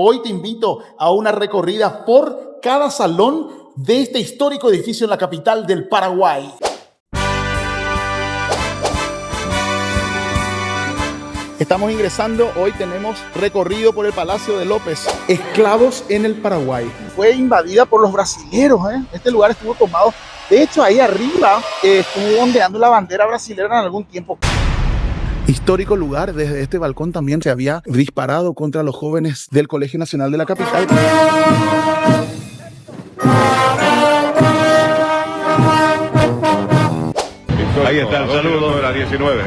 Hoy te invito a una recorrida por cada salón de este histórico edificio en la capital del Paraguay. Estamos ingresando, hoy tenemos recorrido por el Palacio de López. Esclavos en el Paraguay. Fue invadida por los brasileros, ¿eh? Este lugar estuvo tomado. De hecho, ahí arriba estuvo ondeando la bandera brasilera en algún tiempo. Histórico lugar, desde este balcón también se había disparado contra los jóvenes del Colegio Nacional de la capital. Ahí está el saludo de la 19,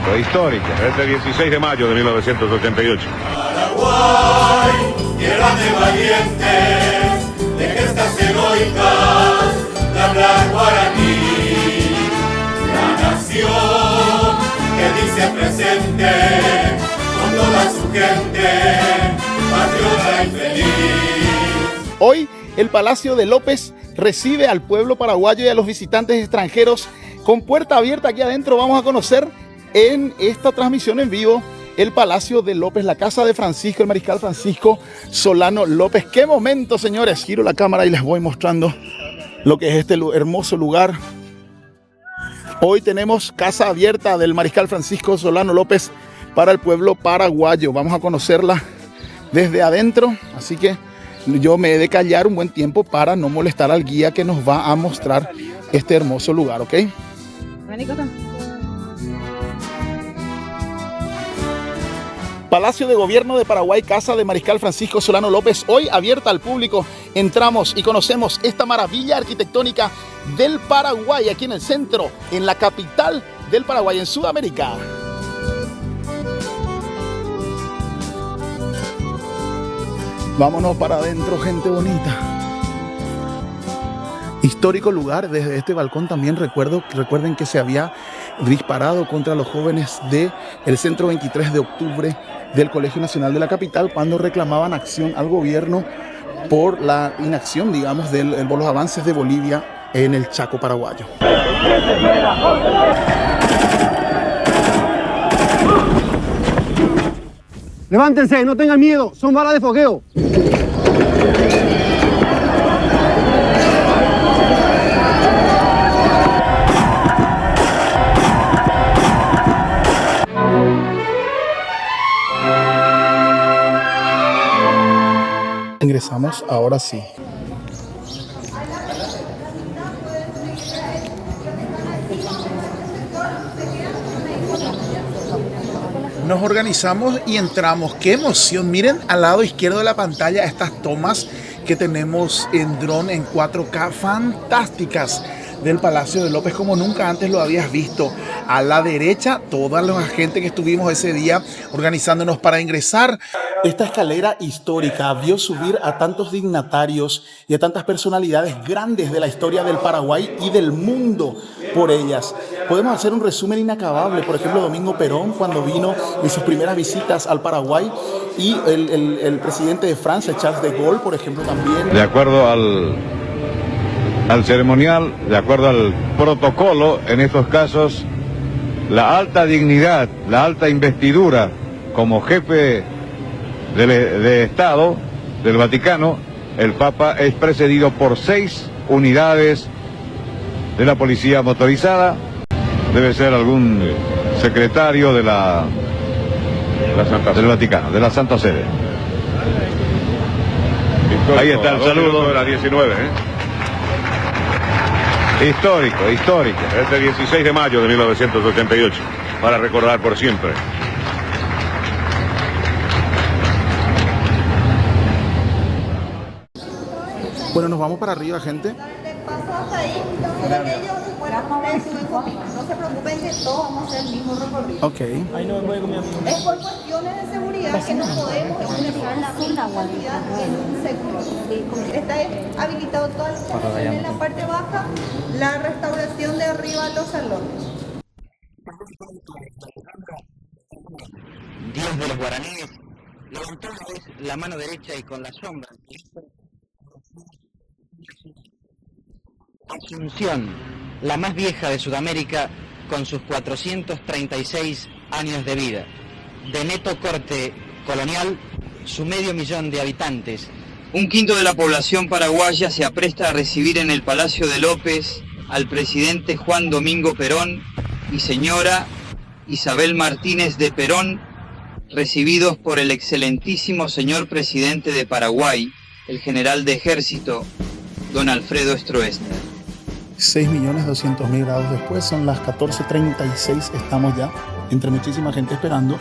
Fue histórica, este 16 de mayo de 1988. Paraguay, tierra de valientes, de gestas heroicas, de hablar guaraní, la nación que dice presente, con toda su gente, patriota y feliz. Hoy el Palacio de López recibe al pueblo paraguayo y a los visitantes extranjeros con puerta abierta. Aquí adentro vamos a conocer en esta transmisión en vivo el Palacio de López, la casa de Francisco, el mariscal Francisco Solano López. ¡Qué momento, señores! Giro la cámara y les voy mostrando lo que es este hermoso lugar. Hoy tenemos casa abierta del mariscal Francisco Solano López para el pueblo paraguayo. Vamos a conocerla desde adentro, así que yo me he de callar un buen tiempo para no molestar al guía que nos va a mostrar este hermoso lugar, ¿ok? Palacio de Gobierno de Paraguay, casa de mariscal Francisco Solano López, hoy abierta al público. Entramos y conocemos esta maravilla arquitectónica del Paraguay, aquí en el centro, en la capital del Paraguay, en Sudamérica. Vámonos para adentro, gente bonita. Histórico lugar, desde este balcón también recuerden que se había disparado contra los jóvenes del Centro 23 de Octubre del Colegio Nacional de la capital cuando reclamaban acción al gobierno por la inacción, digamos, por los avances de Bolivia en el Chaco paraguayo. Levántense, no tengan miedo, son balas de fogueo. Ingresamos ahora sí. Nos organizamos y entramos. ¡Qué emoción! Miren al lado izquierdo de la pantalla estas tomas que tenemos en dron en 4K fantásticas del Palacio de López como nunca antes lo habías visto. A la derecha, toda la gente que estuvimos ese día organizándonos para ingresar. Esta escalera histórica vio subir a tantos dignatarios y a tantas personalidades grandes de la historia del Paraguay y del mundo por ellas. Podemos hacer un resumen inacabable, por ejemplo, Domingo Perón cuando vino en sus primeras visitas al Paraguay y el presidente de Francia, Charles de Gaulle, por ejemplo, también. De acuerdo al ceremonial, de acuerdo al protocolo, en estos casos, la alta dignidad, la alta investidura como jefe de Estado del Vaticano, el Papa es precedido por 6 unidades de la policía motorizada. Debe ser algún secretario del Vaticano, de la Santa Sede. Ahí está el saludo de la 19, Histórico. Este 16 de mayo de 1988, para recordar por siempre. Bueno, nos vamos para arriba, gente. No se preocupen que todos vamos a hacer el mismo recorrido. Ok. Ahí no me voy con mi amigo. Es por cuestiones de seguridad que no podemos ingresar la seguridad en un sector. Está habilitado toda la instalación en la parte baja, la restauración de arriba los salones. Dios de los guaraníes levantó una vez la mano derecha y con la sombra Asunción, la más vieja de Sudamérica, con sus 436 años de vida, de neto corte colonial, su 500.000 de habitantes. Un quinto de la población paraguaya se apresta a recibir en el Palacio de López al presidente Juan Domingo Perón y señora Isabel Martínez de Perón, recibidos por el excelentísimo señor presidente de Paraguay, el general de ejército, don Alfredo Stroessner. 6.200.000 grados después, son las 14:36, estamos ya entre muchísima gente esperando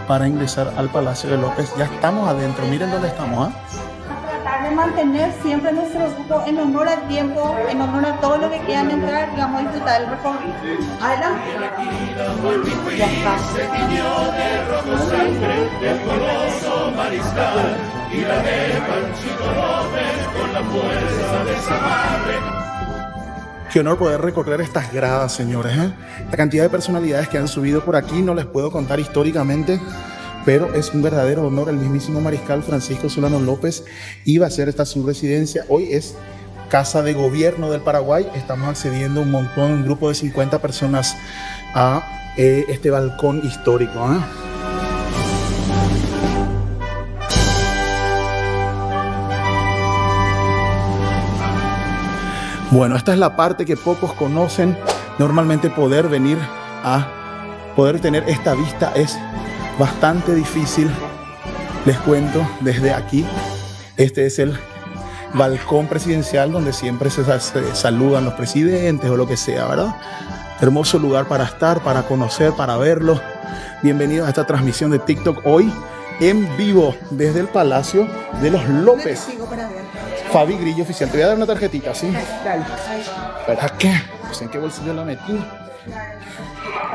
para ingresar al Palacio de López. Ya estamos adentro, miren dónde estamos, ¿eh? Tratar de mantener siempre nuestro grupo en honor al tiempo, en honor a todo lo que quieran entrar y vamos a disfrutar del recorrido. Adelante. Ya está. Qué honor poder recorrer estas gradas, señores, ¿eh? La cantidad de personalidades que han subido por aquí no les puedo contar históricamente, pero es un verdadero honor. El mismísimo mariscal Francisco Solano López iba a ser esta su residencia. Hoy es Casa de Gobierno del Paraguay. Estamos accediendo un grupo de 50 personas a este balcón histórico, ¿eh? Bueno, esta es la parte que pocos conocen. Normalmente poder venir a poder tener esta vista es bastante difícil. Les cuento desde aquí. Este es el balcón presidencial donde siempre se saludan los presidentes o lo que sea, ¿verdad? Hermoso lugar para estar, para conocer, para verlo. Bienvenidos a esta transmisión de TikTok hoy en vivo desde el Palacio de los López. Fabi Grillo Oficial. Te voy a dar una tarjetita, ¿sí? Dale. ¿Verdad qué? No sé en qué bolsillo la metí.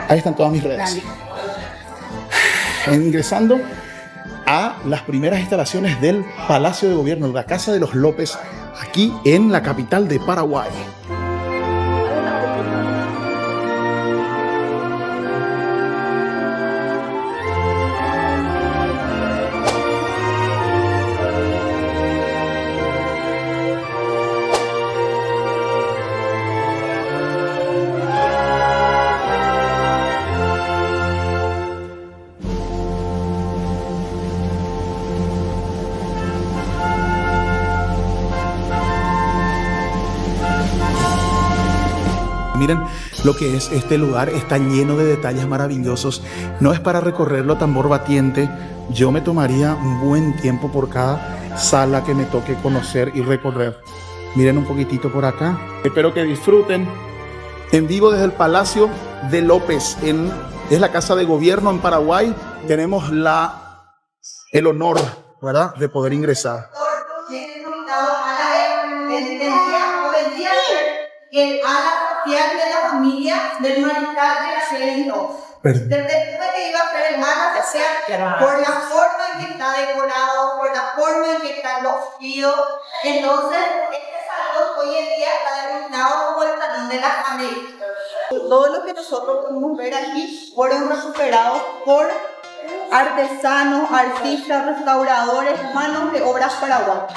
Ahí están todas mis redes. Ingresando a las primeras instalaciones del Palacio de Gobierno, la Casa de los López, aquí en la capital de Paraguay. Miren lo que es este lugar, está lleno de detalles maravillosos. No es para recorrerlo tambor batiente. Yo me tomaría un buen tiempo por cada sala que me toque conocer y recorrer. Miren un poquitito por acá. Espero que disfruten. En vivo desde el Palacio de López, es la Casa de Gobierno en Paraguay. Tenemos el honor, ¿verdad?, de poder ingresar. El ala social de la familia del mariscal de la Desde que iba a ser el ala social por la forma en que está decorado, por la forma en que está vestido. Entonces, este salón hoy en día está denominado como el Salón de las Américas. Todo lo que nosotros podemos ver aquí fueron recuperados por artesanos, artistas, restauradores, manos de obras paraguayas.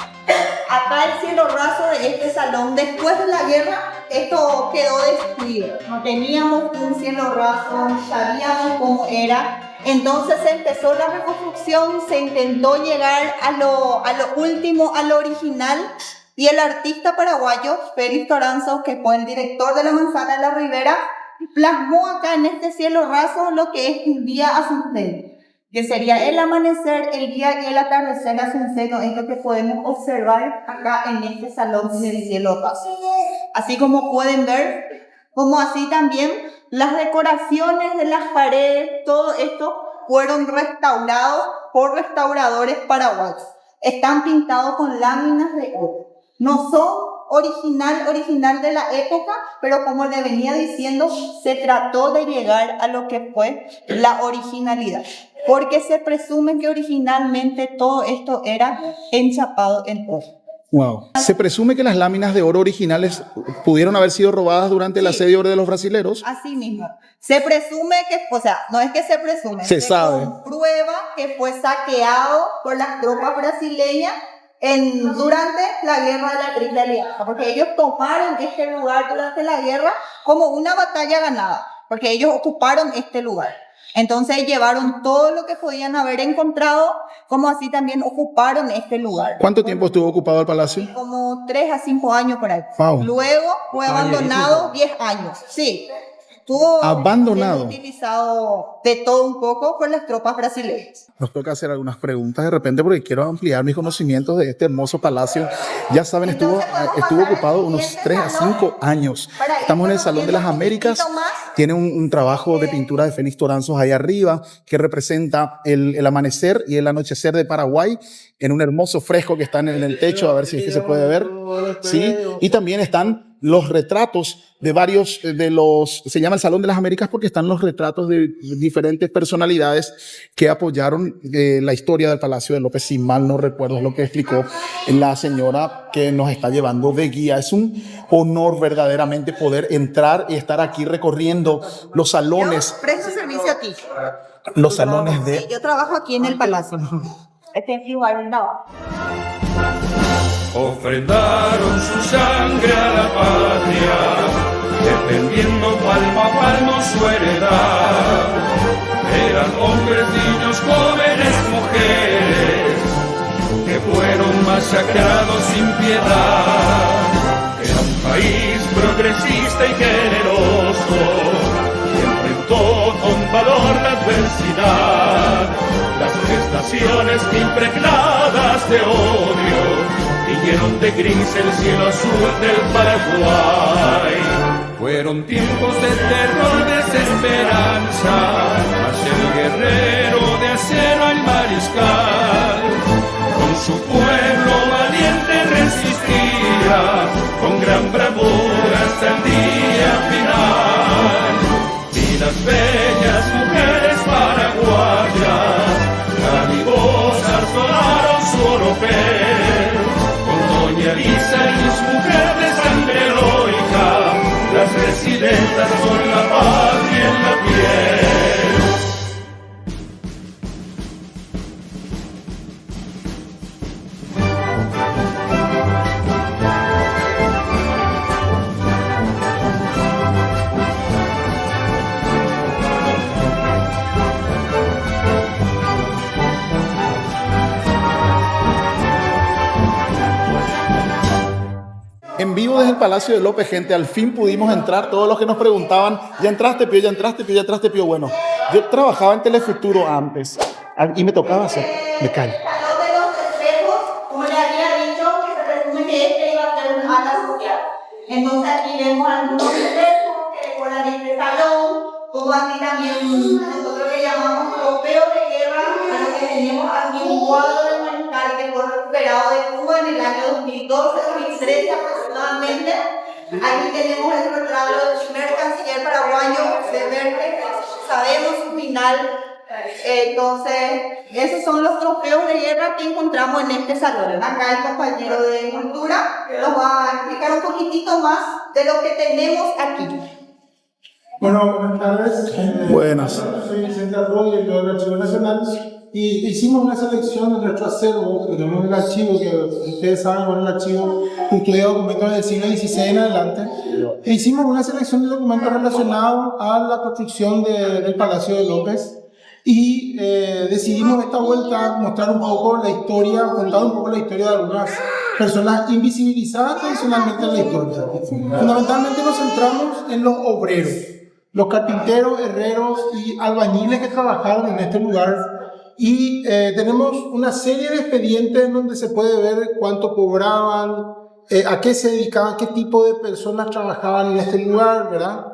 Acá el cielo raso de este salón, después de la guerra, esto quedó destruido. No teníamos un cielo raso, no sabíamos cómo era. Entonces se empezó la reconstrucción, se intentó llegar a lo último, a lo original. Y el artista paraguayo, Félix Toranzo, que fue el director de La Manzana de la Ribera, plasmó acá en este cielo raso lo que es un día ascendente, que sería el amanecer, el día y el atardecer ascendente, es lo que podemos observar acá en este salón del cielo raso. Así como pueden ver, como así también las decoraciones de las paredes, todo esto fueron restaurados por restauradores paraguayos. Están pintados con láminas de oro. No son original de la época, pero como le venía diciendo, se trató de llegar a lo que fue la originalidad, porque se presume que originalmente todo esto era enchapado en oro. Wow. Se presume que las láminas de oro originales pudieron haber sido robadas durante el asedio de los brasileros. Así mismo. Se presume que, o sea, no es que se presume, se sabe. Comprueba que fue saqueado por las tropas brasileñas durante la guerra de la Triple Alianza, porque ellos tomaron este lugar durante la guerra como una batalla ganada, porque ellos ocuparon este lugar. Entonces llevaron todo lo que podían haber encontrado, como así también ocuparon este lugar. ¿Cuánto tiempo estuvo ocupado el palacio? Como 3 a 5 años por ahí. Wow. Luego fue abandonado 10 años. Sí. Estuvo Abandonado. Utilizado de todo un poco por las tropas brasileñas. Nos toca hacer algunas preguntas de repente porque quiero ampliar mis conocimientos de este hermoso palacio. Ya saben, estuvo ocupado unos 3 a 5 años. Estamos en el Salón de las Américas. Tiene un trabajo de pintura de Félix Toranzos ahí arriba que representa el amanecer y el anochecer de Paraguay en un hermoso fresco que está en el techo, a ver si es que se puede ver. Sí, y también están los retratos de varios de los, se llama el Salón de las Américas porque están los retratos de diferentes personalidades que apoyaron la historia del Palacio de López, si mal no recuerdo lo que explicó la señora que nos está llevando de guía. Es un honor verdaderamente poder entrar y estar aquí recorriendo los salones. Yo presto servicio aquí. Los salones de... Sí, yo trabajo aquí en el Palacio. Este es igual, no. Ofrendaron su sangre a la patria, defendiendo palmo a palmo su heredad. Eran hombres, niños, jóvenes, mujeres, que fueron masacrados sin piedad. Era un país progresista y generoso, que enfrentó con valor la adversidad. Las gestaciones impregnadas de odio tiñeron de gris el cielo azul del Paraguay. Fueron tiempos de terror, desesperanza, mas el guerrero de acero, el mariscal, con su pueblo valiente resistía, con gran bravura hasta el día final. Y las bellas mujeres paraguayas, calidosas, donaron su oropel. Doña Elisa y su mujer de sangre heroica, las resilientes con la patria en la piel. En vivo desde el Palacio de López, gente, al fin pudimos entrar. Todos los que nos preguntaban, ¿ya entraste, Pío? ¿Ya entraste, Pío? ¿Ya entraste, Pío? Bueno, yo trabajaba en Telefuturo antes y me tocaba hacer, me cae. Salón de los espejos, como le había dicho, que se presume que este iba a ser un ala social. Entonces aquí vemos algunos espejos que decoran este salón, como aquí también nosotros le llamamos trofeo de guerra, pero que tenemos aquí un cuadro de Mariscal que fue recuperado de Cuba en el año 2012-2013 aproximadamente. Aquí tenemos el retrato del primer canciller paraguayo, Severte, sabemos su final. Entonces, esos son los trofeos de guerra que encontramos en este salón. Acá el compañero de cultura nos va a explicar un poquitito más de lo que tenemos aquí. Bueno, buenas tardes. Buenas. Soy Vicente Arroyo, director del Archivo Nacional, y hicimos una selección de nuestro acervo, que tenemos el archivo, que ustedes saben, bueno, el archivo incluye documentos del siglo XVI en adelante, e hicimos una selección de documentos relacionados a la construcción del Palacio de López, y decidimos esta vuelta mostrar un poco la historia, contar un poco la historia de algunas personas invisibilizadas tradicionalmente en la historia. Fundamentalmente nos centramos en los obreros, los carpinteros, herreros y albañiles que trabajaron en este lugar, y tenemos una serie de expedientes en donde se puede ver cuánto cobraban, a qué se dedicaban, qué tipo de personas trabajaban en este lugar, ¿verdad?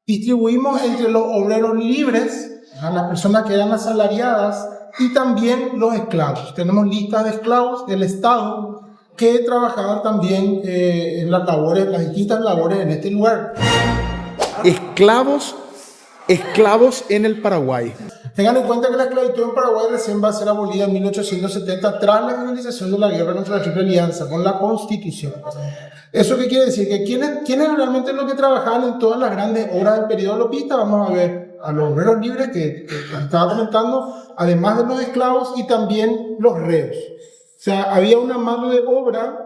Distribuimos entre los obreros libres, a las personas que eran asalariadas, y también los esclavos. Tenemos listas de esclavos del Estado que trabajaban también en las labores, las distintas labores en este lugar. Esclavos en el Paraguay. Tengan en cuenta que la esclavitud en Paraguay recién va a ser abolida en 1870 tras la finalización de la guerra contra la Triple Alianza con la Constitución. ¿Eso qué quiere decir? Que ¿quiénes realmente los que trabajaban en todas las grandes obras del periodo lopista? Vamos a ver a los obreros libres que estaba comentando, además de los esclavos, y también los reos. O sea, había una mano de obra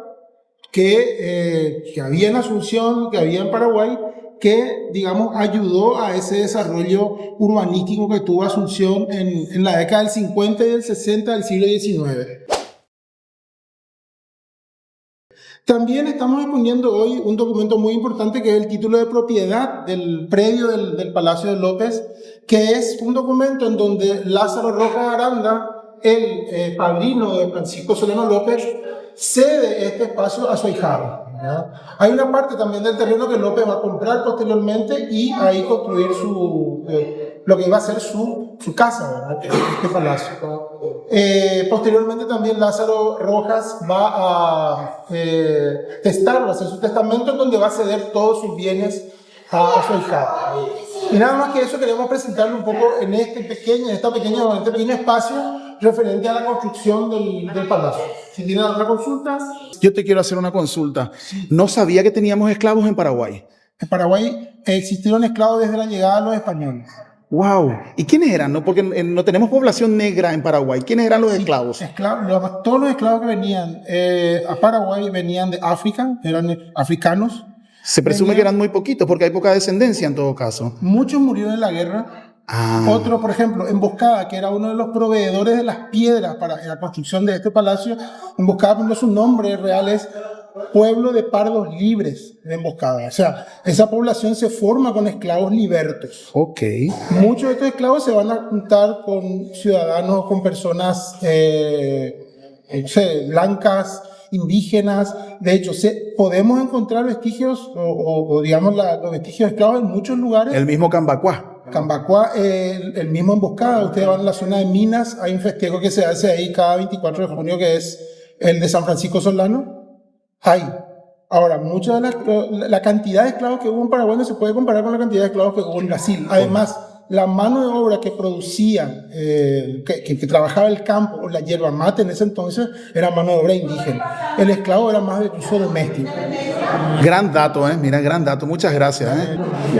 que había en Asunción, que había en Paraguay, que, digamos, ayudó a ese desarrollo urbanístico que tuvo Asunción en la década del 50 y del 60 del siglo XIX. También estamos exponiendo hoy un documento muy importante que es el título de propiedad del predio del Palacio de López, que es un documento en donde Lázaro Rojas Aranda, el padrino de Francisco Solano López, cede este espacio a su ahijado. ¿Ya? Hay una parte también del terreno que López va a comprar posteriormente y ahí construir lo que iba a ser su casa, ¿verdad? Este palacio. Posteriormente también Lázaro Rojas va a testarlo, hacer su testamento en donde va a ceder todos sus bienes a su ahijado. Y nada más que eso queremos presentarle un poco en este pequeño espacio referente a la construcción del palacio. Si tienen alguna consulta. Yo te quiero hacer una consulta. No sabía que teníamos esclavos en Paraguay. En Paraguay existieron esclavos desde la llegada de los españoles. ¡Wow! ¿Y quiénes eran? No, porque no tenemos población negra en Paraguay. ¿Quiénes eran los esclavos? Todos los esclavos que venían a Paraguay venían de África, eran africanos. Se presume que eran muy poquitos porque hay poca descendencia en todo caso. Muchos murieron en la guerra. Otro, por ejemplo, Emboscada, que era uno de los proveedores de las piedras para la construcción de este palacio. Emboscada, por ejemplo, su nombre real es Pueblo de Pardos Libres de Emboscada. O sea, esa población se forma con esclavos libertos. Ok. Muchos de estos esclavos se van a juntar con ciudadanos, con personas blancas, indígenas. De hecho, podemos encontrar vestigios o digamos los vestigios de esclavos en muchos lugares. El mismo Cambacuá. Cambacuá, el mismo Emboscada. Ustedes van a la zona de Minas, hay un festejo que se hace ahí cada 24 de junio que es el de San Francisco Solano. Hay. Ahora, mucha de la cantidad de esclavos que hubo en Paraguay no se puede comparar con la cantidad de esclavos que hubo en Brasil. Además, la mano de obra que producía, que trabajaba el campo o la yerba mate en ese entonces, era mano de obra indígena. El esclavo era más de uso doméstico. Gran dato, mira, gran dato. Muchas gracias.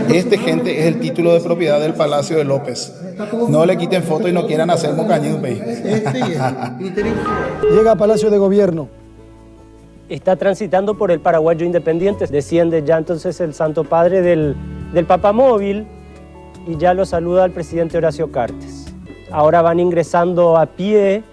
Este, gente, es el título de propiedad del Palacio de López. No le quiten foto y no quieran hacer mocañupe. Llega a Palacio de Gobierno. Está transitando por el Paraguayo Independiente. Desciende ya entonces el Santo Padre del Papamóvil y ya lo saluda el presidente Horacio Cartes. Ahora van ingresando a pie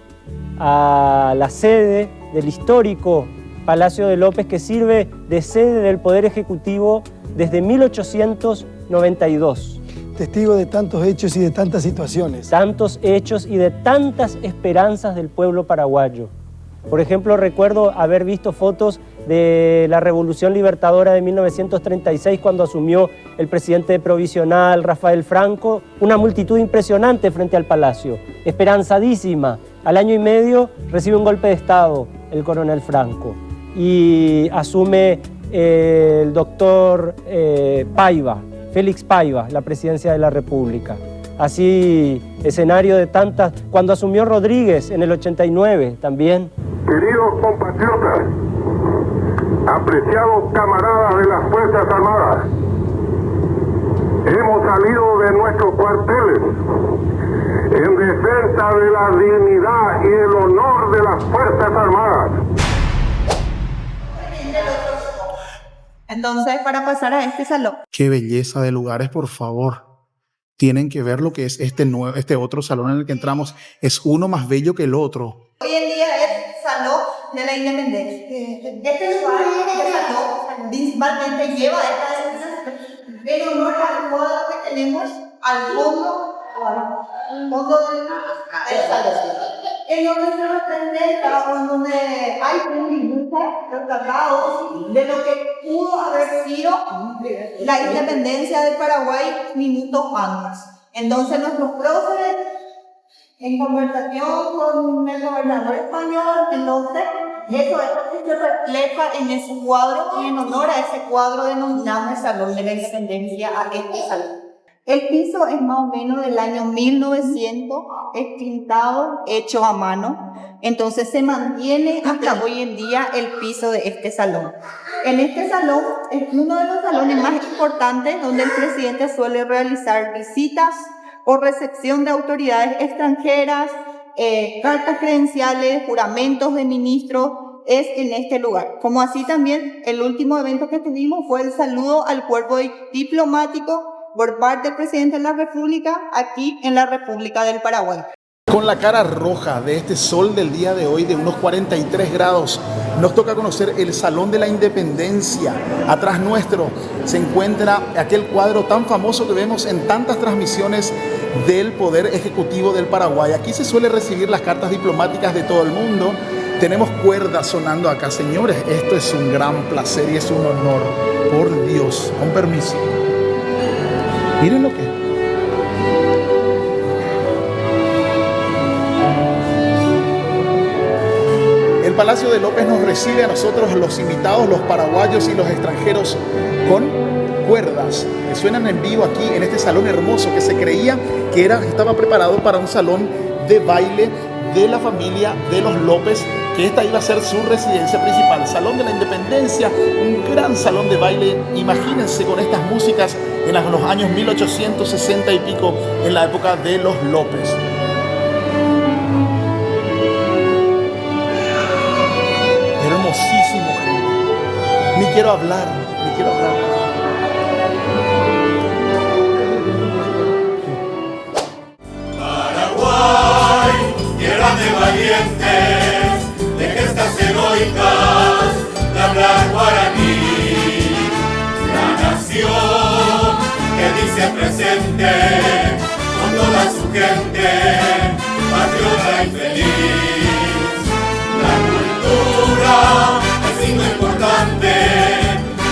a la sede del histórico Palacio de López, que sirve de sede del Poder Ejecutivo desde 1892. Testigo de tantos hechos y de tantas situaciones. Tantos hechos y de tantas esperanzas del pueblo paraguayo. Por ejemplo, recuerdo haber visto fotos de la Revolución Libertadora de 1936 cuando asumió el presidente provisional Rafael Franco, una multitud impresionante frente al palacio, esperanzadísima. Al año y medio recibe un golpe de Estado el coronel Franco y asume el doctor Paiva, Félix Paiva, la presidencia de la República. Así, escenario de tantas... Cuando asumió Rodríguez en el 89 también. Queridos compatriotas, apreciados camaradas de las Fuerzas Armadas, hemos salido de nuestros cuarteles en defensa de la dignidad y el honor de las Fuerzas Armadas. Entonces, para pasar a este salón. Qué belleza de lugares, por favor. Tienen que ver lo que es este otro salón en el que entramos. Es uno más bello que el otro. Hoy en día es Salón de la Independencia. Este lugar de salón principalmente lleva esta designación en honor al cuadro que tenemos al fondo del salón. En donde se representa, en donde hay un dibujo retratado de lo que pudo haber sido la independencia de Paraguay minutos antes. Entonces nuestros próceres, en conversación con el gobernador español, entonces eso se refleja en ese cuadro y en honor a ese cuadro denominamos el Salón de la Independencia a este salón. El piso es más o menos del año 1900, es pintado, hecho a mano. Entonces se mantiene hasta hoy en día el piso de este salón. En este salón es uno de los salones más importantes donde el presidente suele realizar visitas o recepción de autoridades extranjeras, cartas credenciales, juramentos de ministros, es en este lugar. Como así también el último evento que tuvimos fue el saludo al cuerpo diplomático por parte del presidente de la República aquí en la República del Paraguay. Con la cara roja de este sol del día de hoy de unos 43 grados, nos toca conocer el Salón de la Independencia. Atrás nuestro se encuentra aquel cuadro tan famoso que vemos en tantas transmisiones del Poder Ejecutivo del Paraguay. Aquí se suele recibir las cartas diplomáticas de todo el mundo. Tenemos cuerdas sonando acá, señores. Esto es un gran placer y es un honor. Por Dios, con permiso. Miren lo que... El Palacio de López nos recibe a nosotros, los invitados, los paraguayos y los extranjeros, con cuerdas que suenan en vivo aquí en este salón hermoso que se creía que estaba preparado para un salón de baile de la familia de los López, que esta iba a ser su residencia principal. Salón de la Independencia, un gran salón de baile. Imagínense con estas músicas en los años 1860 y pico, en la época de los López. Hermosísimo. Ni quiero hablar, ni quiero hablar. Paraguay, tierra de valientes, de gestas heroicas, de hablar guaraní. La nación que dice presente, con toda su gente, patriota y feliz. La cultura es signo importante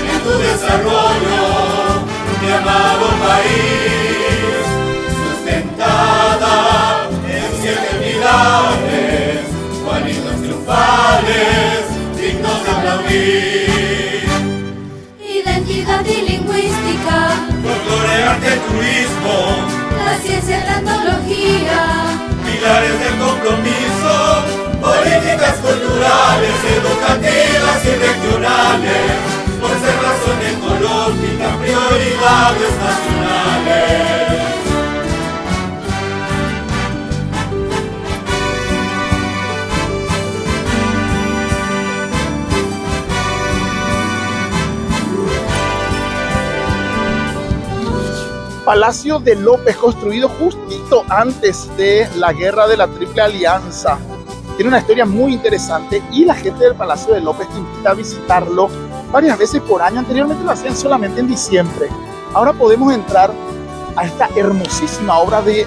en tu desarrollo, mi amado país, sustentada en 7 pilares, cuadritos triunfales, dignos de aplaudir. Identidad y lingüística, folclore, arte, turismo, la ciencia y la tecnología, pilares del compromiso, políticas culturales, educativas y regionales, conservación ecológica, prioridades nacionales. Palacio de López, construido justito antes de la guerra de la Triple Alianza. Tiene una historia muy interesante y la gente del Palacio de López te invita a visitarlo varias veces por año. Anteriormente lo hacían solamente en diciembre. Ahora podemos entrar a esta hermosísima obra de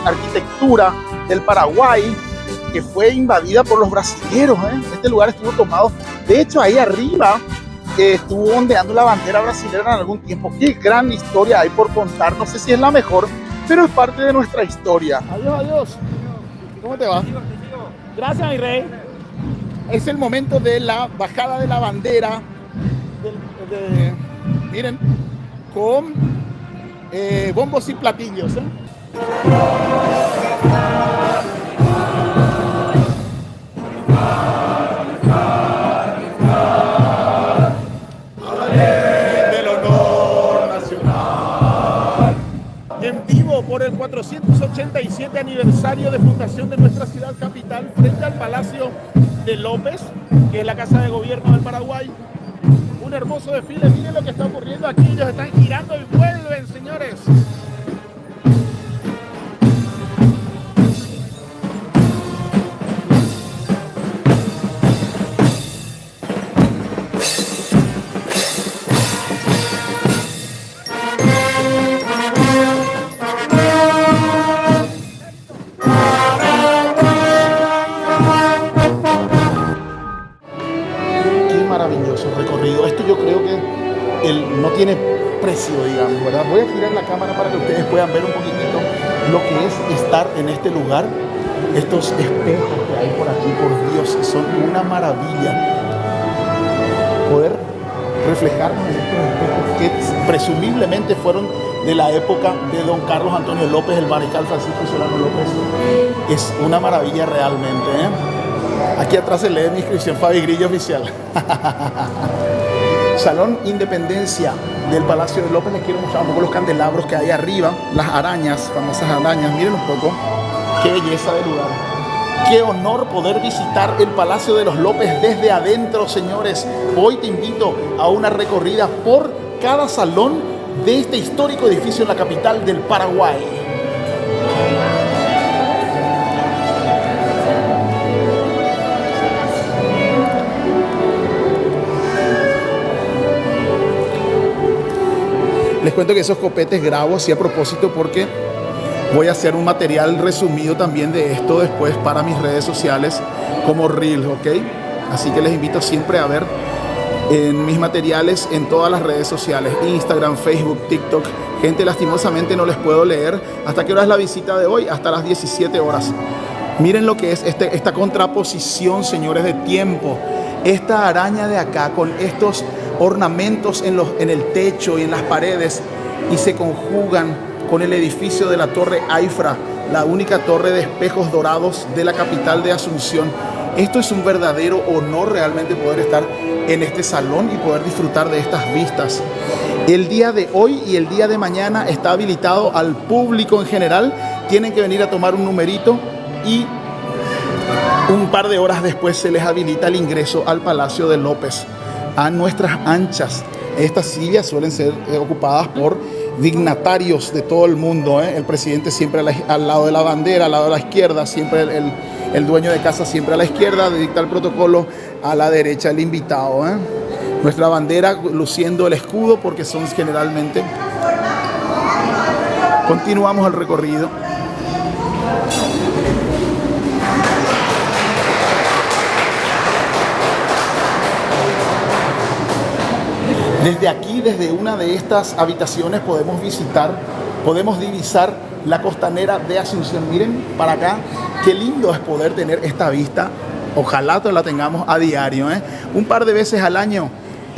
arquitectura del Paraguay que fue invadida por los brasileños. Este lugar estuvo tomado. De hecho, ahí arriba estuvo ondeando la bandera brasilera en algún tiempo. Qué gran historia hay por contar. No sé si es la mejor, pero es parte de nuestra historia. Adiós, adiós. ¿Cómo te va? Gracias, mi rey. Es el momento de la bajada de la bandera. Miren, con bombos y platillos. Del honor nacional. En vivo por el 487 aniversario de fundación de nuestra ciudad capital, frente al Palacio de López, que es la Casa de Gobierno del Paraguay. Un hermoso desfile. Miren lo que está ocurriendo aquí. Ellos están girando y vuelven, señores. Maravilloso recorrido. Esto yo creo que no tiene precio, digamos, ¿verdad? Voy a girar la cámara para que ustedes puedan ver un poquitito lo que es estar en este lugar. Estos espejos que hay por aquí, por Dios, son una maravilla. Poder reflejarnos en estos espejos que presumiblemente fueron de la época de don Carlos Antonio López, el mariscal Francisco Solano López. Es una maravilla realmente, Aquí atrás se lee mi inscripción, Fabi Grillo Oficial. Salón Independencia del Palacio de López. Les quiero mostrar un poco los candelabros que hay arriba, las arañas, famosas arañas. Miren un poco, qué belleza de lugar. Qué honor poder visitar el Palacio de los López desde adentro, señores. Hoy te invito a una recorrida por cada salón de este histórico edificio en la capital del Paraguay. Les cuento que esos copetes grabo así a propósito porque voy a hacer un material resumido también de esto después para mis redes sociales como Reels, ¿ok? Así que les invito siempre a ver en mis materiales en todas las redes sociales, Instagram, Facebook, TikTok. Gente, lastimosamente no les puedo leer. ¿Hasta qué hora es la visita de hoy? Hasta las 17 horas. Miren lo que es esta contraposición, señores, de tiempo. Esta araña de acá con estos ornamentos en el techo y en las paredes y se conjugan con el edificio de la Torre Aifra, la única torre de espejos dorados de la capital de Asunción. Esto es un verdadero honor realmente poder estar en este salón y poder disfrutar de estas vistas. El día de hoy y el día de mañana está habilitado al público en general. Tienen que venir a tomar un numerito y un par de horas después se les habilita el ingreso al Palacio de López. A nuestras anchas, estas sillas suelen ser ocupadas por dignatarios de todo el mundo, ¿eh? El presidente siempre al lado de la bandera, al lado de la izquierda, siempre el dueño de casa siempre a la izquierda, dicta el protocolo, a la derecha el invitado, ¿eh? Nuestra bandera luciendo el escudo porque son generalmente... Continuamos el recorrido. Desde aquí, desde una de estas habitaciones, podemos divisar la costanera de Asunción. Miren para acá, qué lindo es poder tener esta vista. Ojalá la tengamos a diario, ¿eh? Un par de veces al año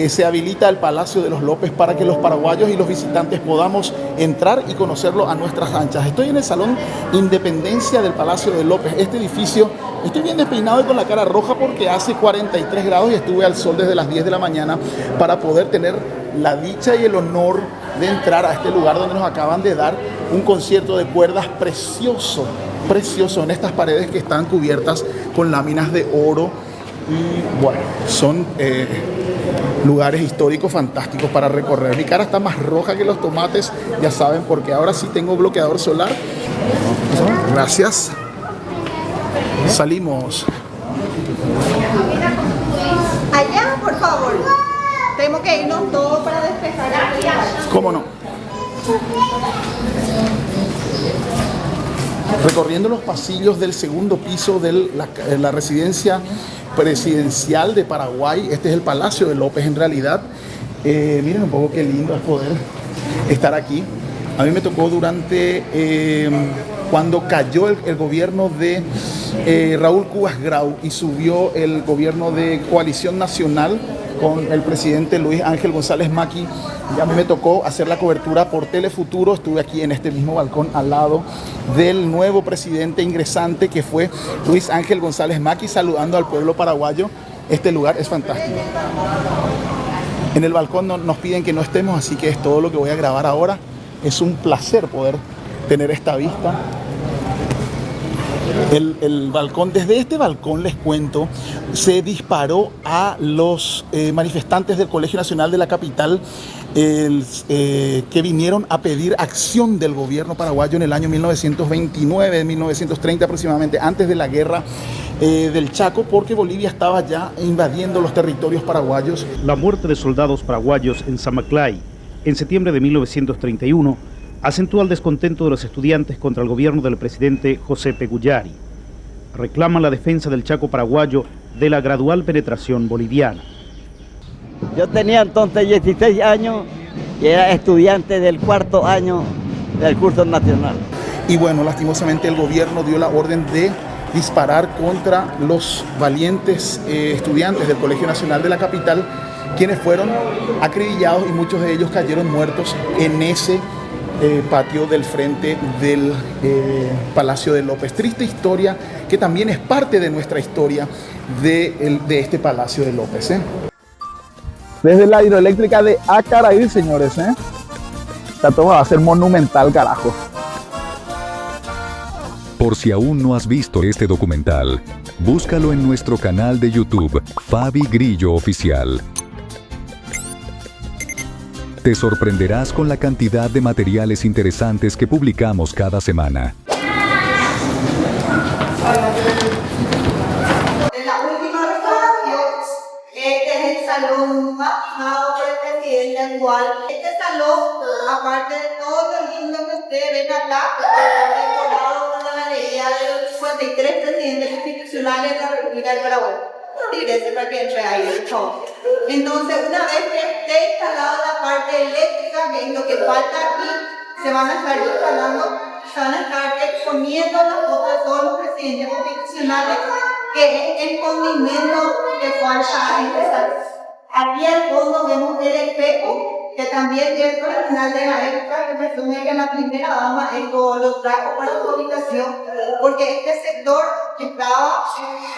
se habilita el Palacio de los López para que los paraguayos y los visitantes podamos entrar y conocerlo a nuestras anchas. Estoy en el Salón Independencia del Palacio de López. Este edificio, estoy bien despeinado y con la cara roja porque hace 43 grados y estuve al sol desde las 10 de la mañana para poder tener la dicha y el honor de entrar a este lugar donde nos acaban de dar un concierto de cuerdas precioso, precioso, en estas paredes que están cubiertas con láminas de oro. Y bueno, son lugares históricos fantásticos para recorrer. Mi cara está más roja que los tomates, ya saben, porque ahora sí tengo bloqueador solar. Gracias. Salimos. Allá, por favor. Tenemos que irnos todos para despejar el lugar. ¿Cómo no? Recorriendo los pasillos del segundo piso de la residencia presidencial de Paraguay. Este es el Palacio de López en realidad. Miren un poco qué lindo es poder estar aquí. A mí me tocó durante cuando cayó el gobierno de Raúl Cubas Grau y subió el gobierno de Coalición Nacional con el presidente Luis Ángel González Macri. Y a mí me tocó hacer la cobertura por Telefuturo. Estuve aquí en este mismo balcón al lado del nuevo presidente ingresante que fue Luis Ángel González Macri, saludando al pueblo paraguayo. Este lugar es fantástico. En el balcón nos piden que no estemos, así que es todo lo que voy a grabar ahora. Es un placer poder tener esta vista. El balcón, desde este balcón les cuento, se disparó a los manifestantes del Colegio Nacional de la capital que vinieron a pedir acción del gobierno paraguayo en el año 1929, 1930 aproximadamente, antes de la guerra del Chaco, porque Bolivia estaba ya invadiendo los territorios paraguayos. La muerte de soldados paraguayos en Zamaclay en septiembre de 1931 acentúa el descontento de los estudiantes contra el gobierno del presidente José Peguyari. Reclaman la defensa del Chaco paraguayo de la gradual penetración boliviana. Yo tenía entonces 16 años y era estudiante del cuarto año del curso nacional. Y bueno, lastimosamente el gobierno dio la orden de disparar contra los valientes estudiantes del Colegio Nacional de la capital, quienes fueron acribillados y muchos de ellos cayeron muertos en ese patio del frente del Palacio de López. Triste historia que también es parte de nuestra historia de este Palacio de López. Desde la hidroeléctrica de Acaraí, señores. Esta toma va a ser monumental, carajo. Por si aún no has visto este documental, búscalo en nuestro canal de YouTube, Fabi Grillo Oficial. Te sorprenderás con la cantidad de materiales interesantes que publicamos cada semana. En la última restauración, este es el salón más amado por el presidente actual. Este salón, aparte de todo lo lindo que ustedes ven acá, decorado con la galería de los 53 presidentes constitucionales de la República del Paraguay. Tírese para que entre ahí el show. Entonces, una vez que esté instalada la parte eléctrica, que es lo que falta aquí, se van a estar instalando, se van a estar exponiendo las fotos de todos los presidentes constitucionales, que es el condimento que falta a empezar. Aquí al fondo vemos el espejo, que también es original de la época, que presume que la primera dama esto lo trajo para su habitación, porque este sector estaba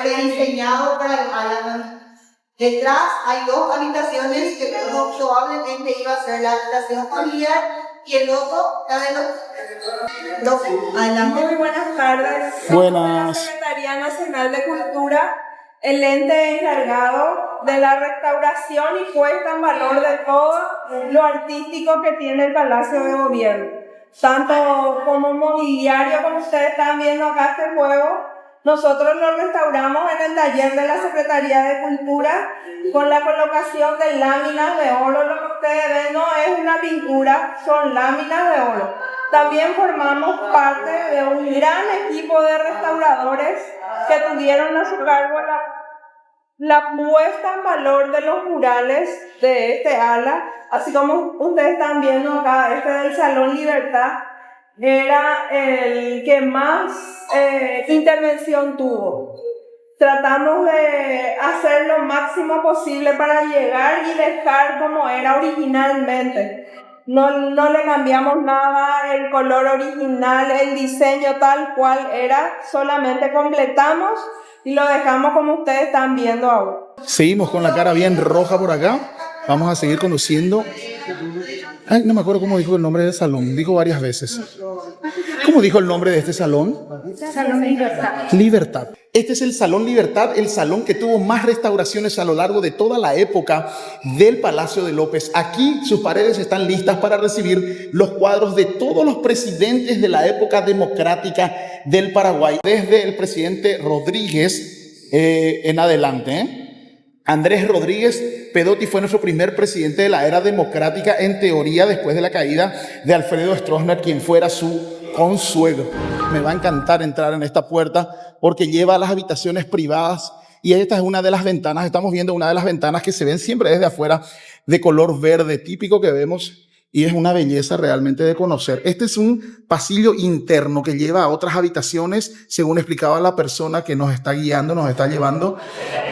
prediseñado para el ala. Detrás hay dos habitaciones que probablemente iba a ser la habitación familiar y el otro, la de los adelante. Muy buenas tardes. Buenas. La Secretaría Nacional de Cultura, el ente encargado de la restauración y puesta en valor de todo lo artístico que tiene el Palacio de Gobierno. Tanto como mobiliario, como ustedes están viendo acá este juego, nosotros lo restauramos en el taller de la Secretaría de Cultura con la colocación de láminas de oro. Lo que ustedes ven no es una pintura, son láminas de oro. También formamos parte de un gran equipo de restauradores que tuvieron a su cargo la puesta en valor de los murales de este ala, así como ustedes están viendo acá, este del Salón Libertad, era el que más intervención tuvo. Tratamos de hacer lo máximo posible para llegar y dejar como era originalmente. No le cambiamos nada, el color original, el diseño tal cual era, solamente completamos y lo dejamos como ustedes están viendo ahora. Seguimos con la cara bien roja por acá. Vamos a seguir conduciendo. Ay, no me acuerdo cómo dijo el nombre del salón. Dijo varias veces. ¿Cómo dijo el nombre de este salón? Salón Libertad. Libertad. Este es el Salón Libertad, el salón que tuvo más restauraciones a lo largo de toda la época del Palacio de López. Aquí sus paredes están listas para recibir los cuadros de todos los presidentes de la época democrática del Paraguay, desde el presidente Rodríguez en adelante. Andrés Rodríguez Pedotti fue nuestro primer presidente de la era democrática, en teoría, después de la caída de Alfredo Stroessner, quien fuera su consuegro. Me va a encantar entrar en esta puerta porque lleva a las habitaciones privadas y esta es una de las ventanas. Estamos viendo una de las ventanas que se ven siempre desde afuera, de color verde típico que vemos, y es una belleza realmente de conocer. Este es un pasillo interno que lleva a otras habitaciones, según explicaba la persona que nos está guiando, nos está llevando.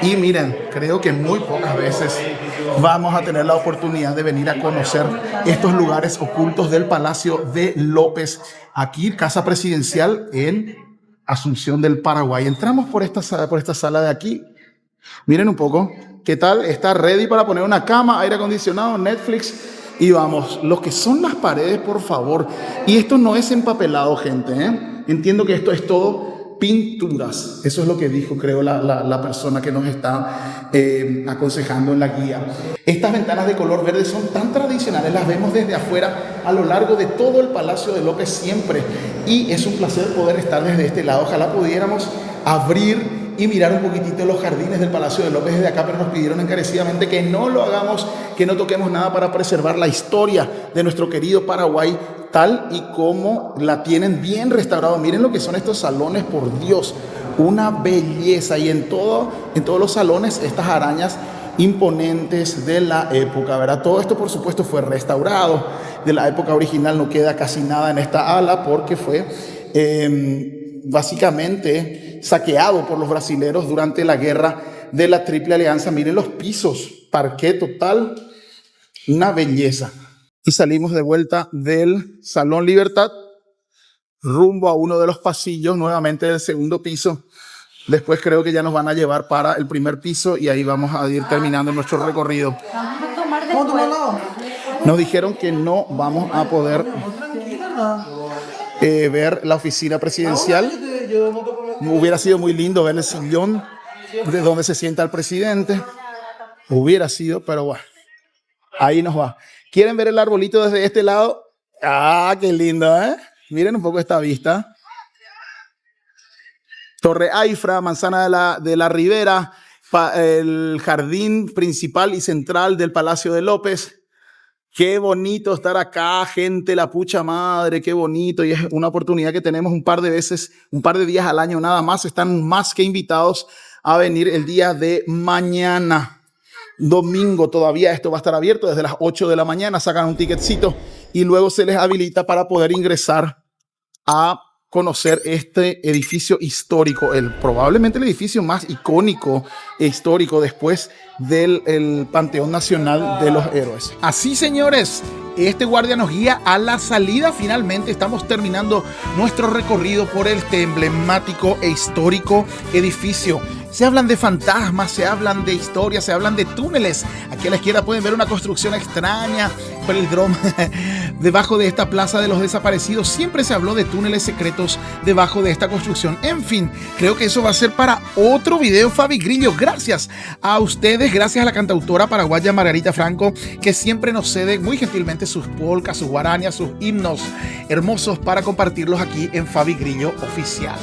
Y miren, creo que muy pocas veces vamos a tener la oportunidad de venir a conocer estos lugares ocultos del Palacio de López, aquí, Casa Presidencial en Asunción del Paraguay. Entramos por esta sala de aquí. Miren un poco, ¿qué tal? Está ready para poner una cama, aire acondicionado, Netflix. Y vamos, lo que son las paredes, por favor. Y esto no es empapelado, gente, ¿eh? Entiendo que esto es todo pinturas. Eso es lo que dijo, creo, la persona que nos está aconsejando en la guía. Estas ventanas de color verde son tan tradicionales, las vemos desde afuera a lo largo de todo el Palacio de López siempre. Y es un placer poder estar desde este lado. Ojalá pudiéramos abrir y mirar un poquitito los jardines del Palacio de López desde acá, pero nos pidieron encarecidamente que no lo hagamos, que no toquemos nada para preservar la historia de nuestro querido Paraguay, tal y como la tienen bien restaurado. Miren lo que son estos salones, por Dios, una belleza. Y en todos los salones estas arañas imponentes de la época, ¿verdad? Todo esto, por supuesto, fue restaurado. De la época original no queda casi nada en esta ala porque fue básicamente saqueado por los brasileros durante la guerra de la Triple Alianza. Miren los pisos, parquet total, una belleza. Y salimos de vuelta del Salón Libertad rumbo a uno de los pasillos, nuevamente del segundo piso. Después creo que ya nos van a llevar para el primer piso y ahí vamos a ir terminando nuestro recorrido. Nos dijeron que no vamos a poder ver la oficina presidencial Hubiera sido muy lindo ver el sillón de donde se sienta el presidente. Hubiera sido, pero bueno, ahí nos va. ¿Quieren ver el arbolito desde este lado? Ah, qué lindo, ¿eh? Miren un poco esta vista. Torre Aifra, Manzana de la Ribera, el jardín principal y central del Palacio de López. Qué bonito estar acá, gente, la pucha madre, qué bonito. Y es una oportunidad que tenemos un par de veces, un par de días al año nada más. Están más que invitados a venir el día de mañana. Domingo todavía esto va a estar abierto desde las 8 de la mañana. Sacan un ticketcito y luego se les habilita para poder ingresar a conocer este edificio histórico, probablemente el edificio más icónico e histórico después del Panteón Nacional de los Héroes. Así, señores, este guardia nos guía a la salida. Finalmente estamos terminando nuestro recorrido por este emblemático e histórico edificio. Se hablan de fantasmas, se hablan de historias, se hablan de túneles. Aquí a la izquierda pueden ver una construcción extraña por el dron. Debajo de esta plaza de los desaparecidos siempre se habló de túneles secretos debajo de esta construcción. En fin, creo que eso va a ser para otro video, Fabi Grillo. Gracias a ustedes, gracias a la cantautora paraguaya Margarita Franco, que siempre nos cede muy gentilmente sus polcas, sus guarañas, sus himnos hermosos para compartirlos aquí en Fabi Grillo Oficial.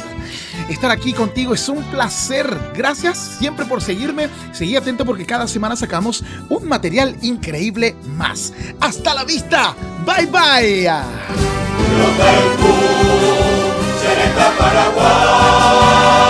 Estar aquí contigo es un placer. Gracias siempre por seguirme. Seguí atento porque cada semana sacamos un material increíble más. ¡Hasta la vista! ¡Bye, bye! Paraguay.